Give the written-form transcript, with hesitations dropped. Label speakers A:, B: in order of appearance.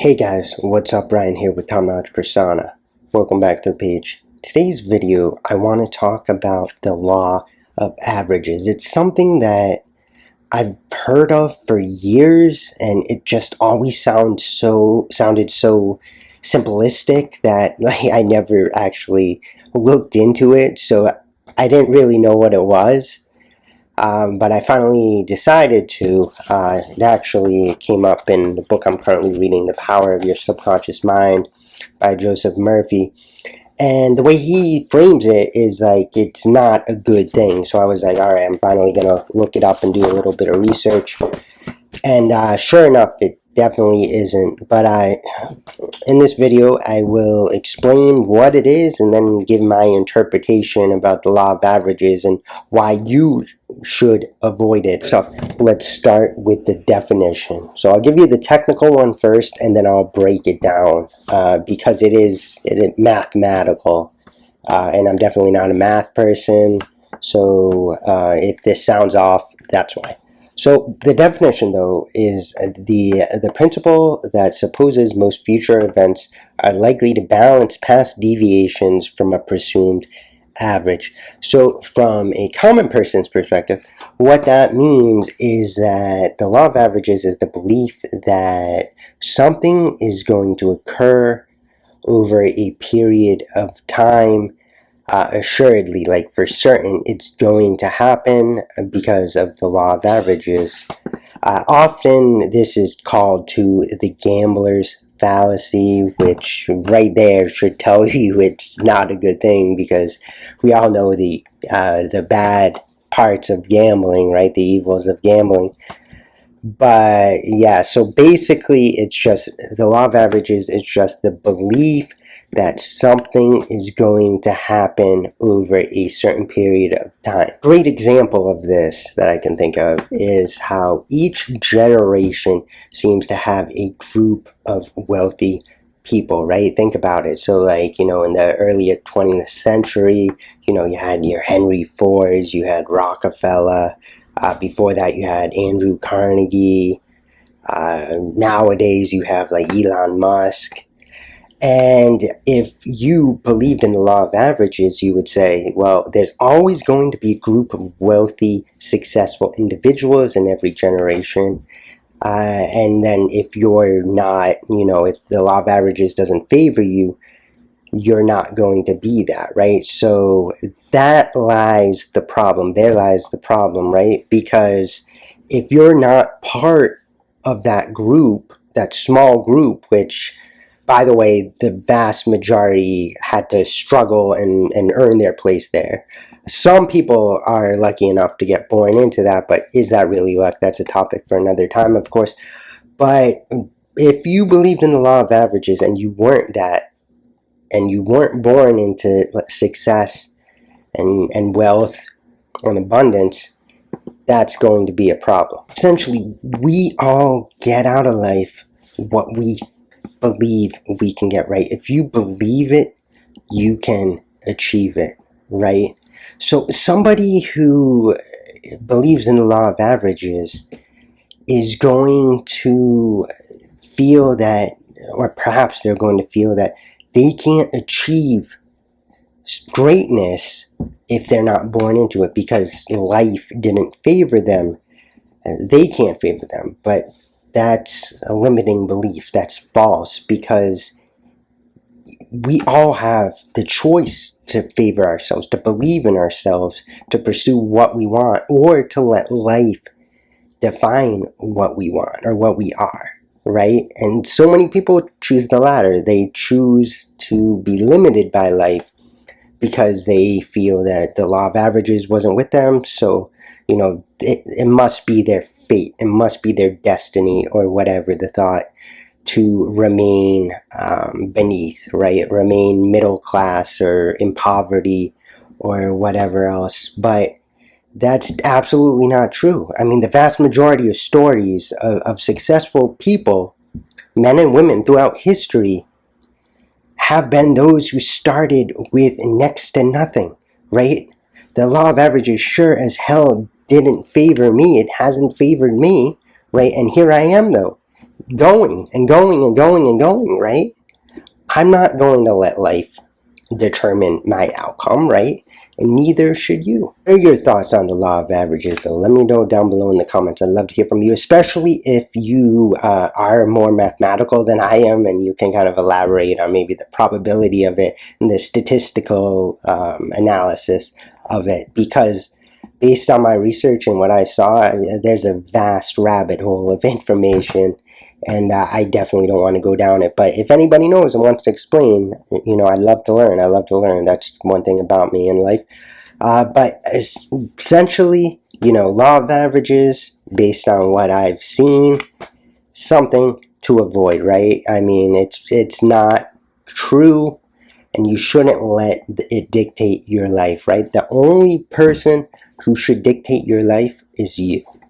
A: Hey guys, what's up? Ryan here with Top-Notch Persona. Welcome back to the page. Today's video, I want to talk about the law of averages. It's something that I've heard of for years, and it just always sounded so simplistic that I never actually looked into it, so I didn't really know what it was. But I finally decided to. It actually came up in the book I'm currently reading, The Power of Your Subconscious Mind by Joseph Murphy. And the way he frames it is like it's not a good thing. So I was like, all right, I'm finally going to look it up and do a little bit of research. And sure enough, it definitely isn't. But in this video, I will explain what it is and then give my interpretation about the law of averages and why you should avoid it. So let's start with the definition. So I'll give you the technical one first, and then I'll break it down because it is mathematical, and I'm definitely not a math person. So if this sounds off, that's why. So the definition, though, is the principle that supposes most future events are likely to balance past deviations from a presumed average. So from a common person's perspective, what that means is that the law of averages is the belief that something is going to occur over a period of time. Assuredly, like for certain, it's going to happen because of the law of averages. Often this is called to the gambler's fallacy, which right there should tell you it's not a good thing, because we all know the bad parts of gambling, right? The evils of gambling. But yeah, so basically it's just the law of averages is just the belief that something is going to happen over a certain period of time. Great example of this that I can think of is how each generation seems to have a group of wealthy people, right? Think about it. So like, in the early 20th century, you had your Henry Fords, you had Rockefeller. Before that, you had Andrew Carnegie. Nowadays, you have like Elon Musk. And if you believed in the law of averages, you would say, well, there's always going to be a group of wealthy, successful individuals in every generation. And then if you're not, if the law of averages doesn't favor you, you're not going to be that, right? So that lies the problem. There lies the problem, right? Because if you're not part of that group, that small group, which, by the way, the vast majority had to struggle and earn their place there. Some people are lucky enough to get born into that, but is that really luck? That's a topic for another time, of course. But if you believed in the law of averages and you weren't that, and you weren't born into success and wealth and abundance, that's going to be a problem. Essentially, we all get out of life what we believe we can get, right? If you believe it, you can achieve it, right? So somebody who believes in the law of averages is going to feel that, or perhaps they're going to feel that they can't achieve greatness if they're not born into it, because life didn't favor them. They can't favor them. But that's a limiting belief. That's false, because we all have the choice to favor ourselves, to believe in ourselves, to pursue what we want, or to let life define what we want or what we are. Right? And so many people choose the latter. They choose to be limited by life because they feel that the law of averages wasn't with them. So, it must be their fate. It must be their destiny, or whatever the thought, to remain beneath, right? Remain middle class or in poverty or whatever else. But that's absolutely not true. I mean, the vast majority of stories of successful people, men and women throughout history, have been those who started with next to nothing, right? The law of averages sure as hell didn't favor me. It hasn't favored me, right? And here I am, though. going and going and going and going, right? I'm not going to let life determine my outcome, right? And neither should you. What are your thoughts on the law of averages, though? Let me know down below in the comments. I'd love to hear from you, especially if you are more mathematical than I am, and you can kind of elaborate on maybe the probability of it and the statistical analysis of it. Because based on my research and what I saw, there's a vast rabbit hole of information, and I definitely don't want to go down it. But if anybody knows and wants to explain, I'd love to learn. I love to learn. That's one thing about me in life. But essentially, law of averages, based on what I've seen, something to avoid, right? I mean, it's not true, and you shouldn't let it dictate your life, right? The only person who should dictate your life is you.